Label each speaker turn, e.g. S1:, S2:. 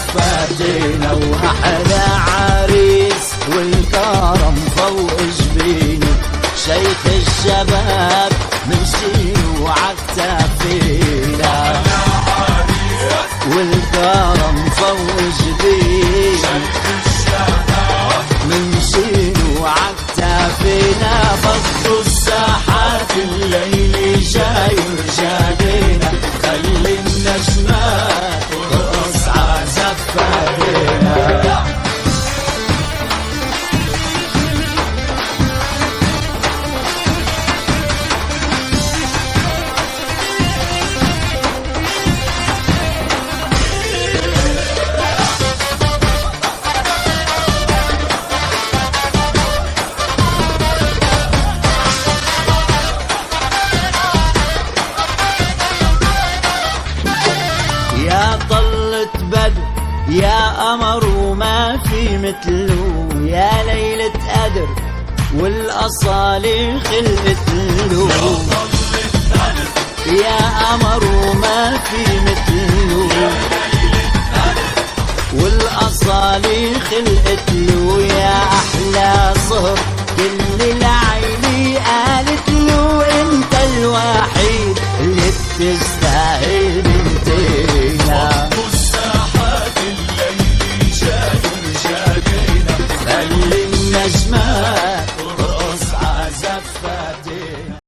S1: زفاتنا، وأحلى عريس والكرم فوق جبيني، شيخ الشباب من شينو عكتافينا، والكرم فوق جبيني من شينو عكتافينا، فضوا الساحات الليل جاي ورجالينا، خلي النجمات ترقص عزفاتنا. يا طلة بدر يا قمر وما في مثله، يا ليلة قدر والأصالي خلقت له، يا قمر وما في مثله، والأصالي خلقت له، يا أحلى صهر كل العيلي قالت له، انت الوحيد اللي بتستاهل بنتنا، الساحات الليل جاي ورجالينا، خلي النجمات